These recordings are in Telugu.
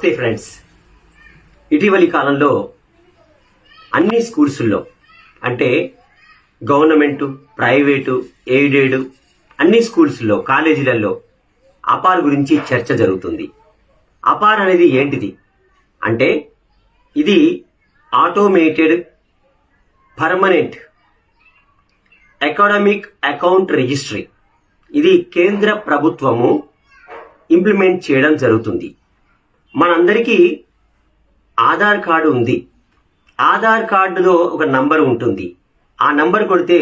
నమస్తే ఫ్రెండ్స్. ఇటీవలి కాలంలో అన్ని స్కూల్స్లో అంటే గవర్నమెంట్, ప్రైవేటు, ఎయిడెడ్ అన్ని స్కూల్స్లో, కాలేజీలలో అపార్ గురించి చర్చ జరుగుతుంది. అపార్ అనేది ఏంటిది అంటే ఇది automated permanent academic account registry. ఇది కేంద్ర ప్రభుత్వము ఇంప్లిమెంట్ చేయడం జరుగుతుంది. మనందరికీ ఆధార్ కార్డు ఉంది. ఆధార్ కార్డులో ఒక నంబర్ ఉంటుంది. ఆ నంబర్ కొడితే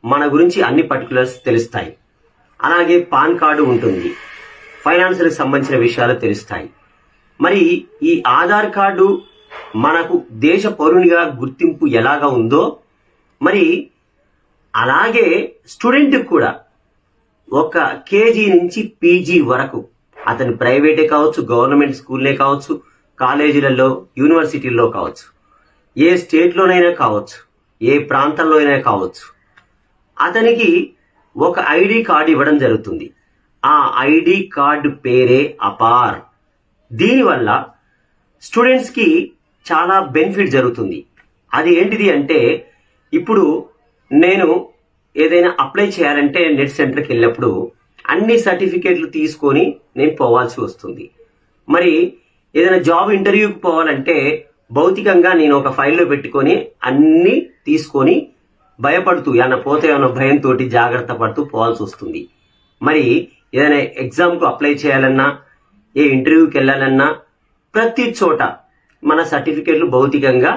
మన గురించి అన్ని పర్టికులర్స్ తెలుస్తాయి. అలాగే పాన్ కార్డు ఉంటుంది. ఫైనాన్షియల్ సంబంధించిన విషయాలు తెలుస్తాయి. మరి ఈ ఆధార్ కార్డు మనకు దేశ పౌరునిగా గుర్తింపు ఎలాగా ఉందో మరి అలాగే స్టూడెంట్ కూడా ఒక కేజీ నుంచి పీజీ వరకు అతను ప్రైవేటే కావచ్చు, గవర్నమెంట్ స్కూల్లే కావచ్చు, కాలేజీలలో, యూనివర్సిటీల్లో కావచ్చు, ఏ స్టేట్లోనైనా కావచ్చు, ఏ ప్రాంతంలో అయినా కావచ్చు, అతనికి ఒక ఐడి కార్డు ఇవ్వడం జరుగుతుంది. ఆ ఐడి కార్డు పేరే అపార్. దీనివల్ల స్టూడెంట్స్ కి చాలా బెనిఫిట్ జరుగుతుంది. అది ఏంటిది అంటే ఇప్పుడు నేను ఏదైనా అప్లై చేయాలంటే నెట్ సెంటర్కి వెళ్ళినప్పుడు అన్ని సర్టిఫికేట్లు తీసుకొని నేను పోవాల్సి వస్తుంది. మరి ఏదైనా జాబ్ ఇంటర్వ్యూకి పోవాలంటే భౌతికంగా నేను ఒక ఫైల్లో పెట్టుకొని అన్ని తీసుకొని భయపడుతూ ఏమైనా పోతే ఏమైనా భయంతో జాగ్రత్త పడుతూ పోవాల్సి వస్తుంది. మరి ఏదైనా ఎగ్జామ్కు అప్లై చేయాలన్నా, ఏ ఇంటర్వ్యూకి వెళ్ళాలన్నా ప్రతి చోట మన సర్టిఫికేట్లు భౌతికంగా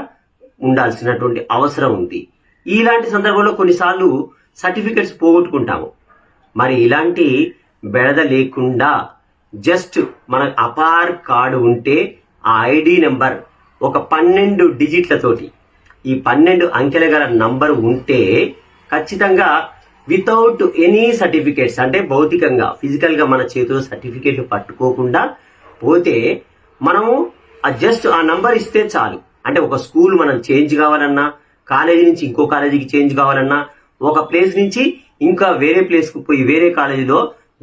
ఉండాల్సినటువంటి అవసరం ఉంది. ఇలాంటి సందర్భంలో కొన్నిసార్లు సర్టిఫికెట్స్ పోగొట్టుకుంటాము. మరి ఇలాంటి బెడద లేకుండా జస్ట్ మన అపార్ కార్డు ఉంటే ఆ ఐడి నెంబర్ ఒక 12 డిజిట్లతోటి, ఈ 12 అంకెల గల నంబర్ ఉంటే ఖచ్చితంగా వితౌట్ ఎనీ సర్టిఫికేట్స్ అంటే భౌతికంగా ఫిజికల్ గా మన చేతిలో సర్టిఫికేట్లు పట్టుకోకుండా పోతే మనము జస్ట్ ఆ నంబర్ ఇస్తే చాలు. అంటే ఒక స్కూల్ మనం చేంజ్ కావాలన్నా, కాలేజీ నుంచి ఇంకో కాలేజీకి చేంజ్ కావాలన్నా, ఒక ప్లేస్ నుంచి ఇంకా వేరే ప్లేస్ కు పోయి వేరే కాలేజీలో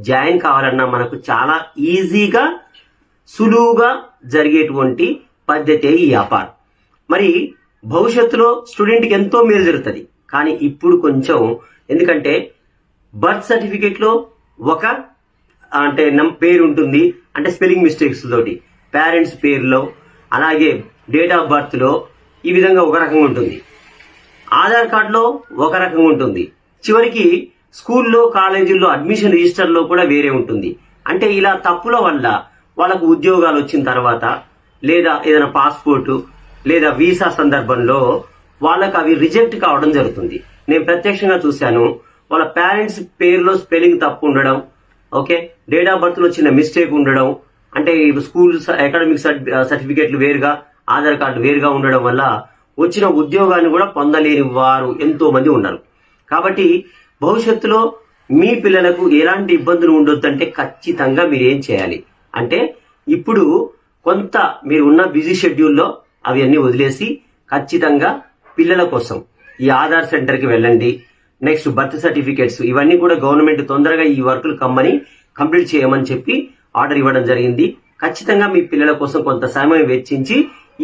జాయిన్ కావాలన్నా మనకు చాలా ఈజీగా, సులువుగా జరిగేటువంటి పద్ధతే ఈ అపార్. మరి భవిష్యత్తులో స్టూడెంట్కి ఎంతో మేలు జరుగుతుంది. కానీ ఇప్పుడు కొంచెం ఎందుకంటే బర్త్ సర్టిఫికేట్ లో ఒక అంటే పేరు ఉంటుంది, అంటే స్పెల్లింగ్ మిస్టేక్స్ తోటి పేరెంట్స్ పేరులో, అలాగే డేట్ ఆఫ్ బర్త్ లో ఈ విధంగా ఒక రకంగా ఉంటుంది. ఆధార్ కార్డులో ఒక రకంగా ఉంటుంది. చివరికి స్కూల్లో, కాలేజీల్లో అడ్మిషన్ రిజిస్టర్ లో కూడా వేరే ఉంటుంది. అంటే ఇలా తప్పుల వల్ల వాళ్ళకు ఉద్యోగాలు వచ్చిన తర్వాత లేదా ఏదైనా పాస్పోర్టు లేదా వీసా సందర్భంలో వాళ్ళకు అవి రిజెక్ట్ కావడం జరుగుతుంది. నేను ప్రత్యక్షంగా చూశాను. వాళ్ళ పేరెంట్స్ పేరులో స్పెల్లింగ్ తప్పు ఉండడం, ఓకే, డేట్ ఆఫ్ బర్త్ లో చిన్న మిస్టేక్ ఉండడం, అంటే స్కూల్ అకాడమిక్ సర్టిఫికేట్లు వేరుగా, ఆధార్ కార్డు వేరుగా ఉండడం వల్ల వచ్చిన ఉద్యోగాన్ని కూడా పొందలేని వారు ఎంతో మంది ఉన్నారు. కాబట్టి భవిష్యత్తులో మీ పిల్లలకు ఎలాంటి ఇబ్బందులు ఉండొద్దంటే ఖచ్చితంగా మీరు ఏం చేయాలి అంటే ఇప్పుడు కొంత మీరు ఉన్న బిజీ షెడ్యూల్లో అవి అన్ని వదిలేసి ఖచ్చితంగా పిల్లల కోసం ఈ ఆధార్ సెంటర్కి వెళ్ళండి. నెక్స్ట్ బర్త్ సర్టిఫికేట్స్ ఇవన్నీ కూడా గవర్నమెంట్ తొందరగా ఈ వర్కులు కమ్మని కంప్లీట్ చేయమని చెప్పి ఆర్డర్ ఇవ్వడం జరిగింది. ఖచ్చితంగా మీ పిల్లల కోసం కొంత సమయం వెచ్చించి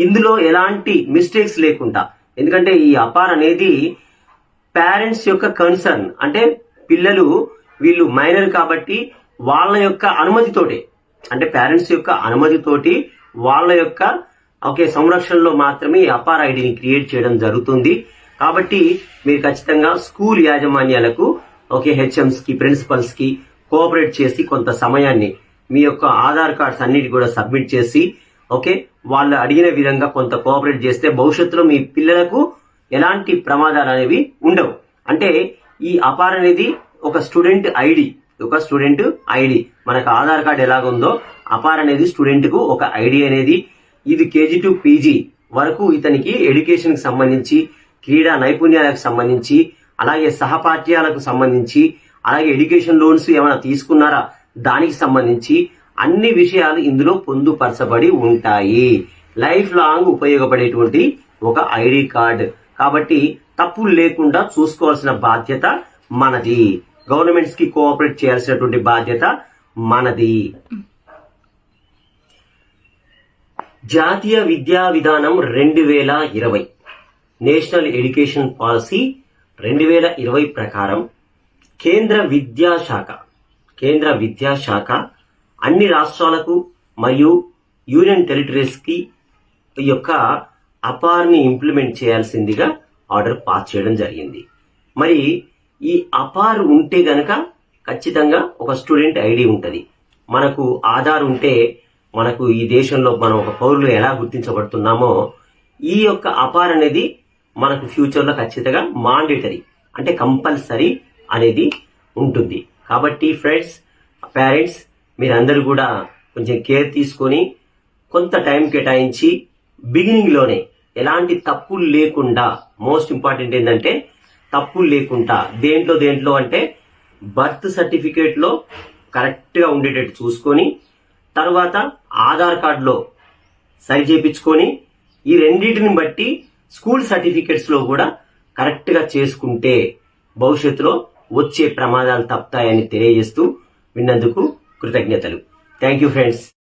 ఇందులో ఎలాంటి మిస్టేక్స్ లేకుండా, ఎందుకంటే ఈ అపార్ అనేది పేరెంట్స్ యొక్క కన్సర్న్, అంటే పిల్లలు వీళ్ళు మైనర్ కాబట్టి వాళ్ళ యొక్క అనుమతితోటే, అంటే పేరెంట్స్ యొక్క అనుమతితోటి వాళ్ళ యొక్క సంరక్షణలో మాత్రమే ఈ అపార్ ఐడిని క్రియేట్ చేయడం జరుగుతుంది. కాబట్టి మీరు ఖచ్చితంగా స్కూల్ యాజమాన్యాలకు హెచ్ఎంస్ కి, ప్రిన్సిపల్స్ కి కోఆపరేట్ చేసి కొంత సమయాన్ని మీ యొక్క ఆధార్ కార్డ్స్ అన్నిటి కూడా సబ్మిట్ చేసి వాళ్ళు అడిగిన విధంగా కొంత కోఆపరేట్ చేస్తే భవిష్యత్తులో మీ పిల్లలకు ఎలాంటి ప్రమాదాలు అనేవి ఉండవు. అంటే ఈ అపార్ అనేది ఒక స్టూడెంట్ ఐడి, మనకు ఆధార్ కార్డు ఎలాగుందో అపార్ అనేది స్టూడెంట్ కు ఒక ఐడి అనేది. ఇది కేజీ టు పీజీ వరకు ఇతనికి ఎడ్యుకేషన్ కి సంబంధించి, క్రీడా నైపుణ్యాలకు సంబంధించి, అలాగే సహపాఠ్యాలకు సంబంధించి, అలాగే ఎడ్యుకేషన్ లోన్స్ ఏమైనా తీసుకున్నారా దానికి సంబంధించి అన్ని విషయాలు ఇందులో పొందుపరచబడి ఉంటాయి. లైఫ్ లాంగ్ ఉపయోగపడేటువంటి ఒక ఐడి కార్డ్. కాబట్టి తప్పులు లేకుండా చూసుకోవాల్సిన బాధ్యత మనది. గవర్నమెంట్స్ కి కోఆపరేట్ చేయాల్సినటువంటి బాధ్యత మనది. జాతీయ విద్యా విధానం 2020 నేషనల్ ఎడ్యుకేషన్ పాలసీ 2020 ప్రకారం కేంద్ర విద్యాశాఖ అన్ని రాష్ట్రాలకు మరియు యూనియన్ టెరిటరీస్ కి ఈ యొక్క అపార్ని ఇంప్లిమెంట్ చేయాల్సిందిగా ఆర్డర్ పాస్ చేయడం జరిగింది. మరి ఈ అపార్ ఉంటే గనక ఖచ్చితంగా ఒక స్టూడెంట్ ఐడి ఉంటది. మనకు ఆధార్ ఉంటే మనకు ఈ దేశంలో మనం ఒక పౌరులు ఎలా గుర్తించబడుతున్నామో ఈ యొక్క అపార్ అనేది మనకు ఫ్యూచర్ లో ఖచ్చితంగా మాండేటరీ అంటే కంపల్సరీ అనేది ఉంటుంది. కాబట్టి ఫ్రెండ్స్, పేరెంట్స్ మీరందరూ కూడా కొంచెం కేర్ తీసుకొని కొంత టైం కేటాయించి బిగినింగ్ లోనే ఎలాంటి తప్పులు లేకుండా, మోస్ట్ ఇంపార్టెంట్ ఏంటంటే తప్పులు లేకుండా దేంట్లో అంటే బర్త్ సర్టిఫికేట్ లో కరెక్ట్ గా ఉండేటట్టు చూసుకొని తర్వాత ఆధార్ కార్డులో సరి చేపించుకొని ఈ రెండింటిని బట్టి స్కూల్ సర్టిఫికేట్స్ లో కూడా కరెక్ట్ గా చేసుకుంటే భవిష్యత్తులో వచ్చే ప్రమాదాలు తప్పుతాయని తెలియజేస్తూ విన్నందుకు కృతజ్ఞతలు. Thank you friends.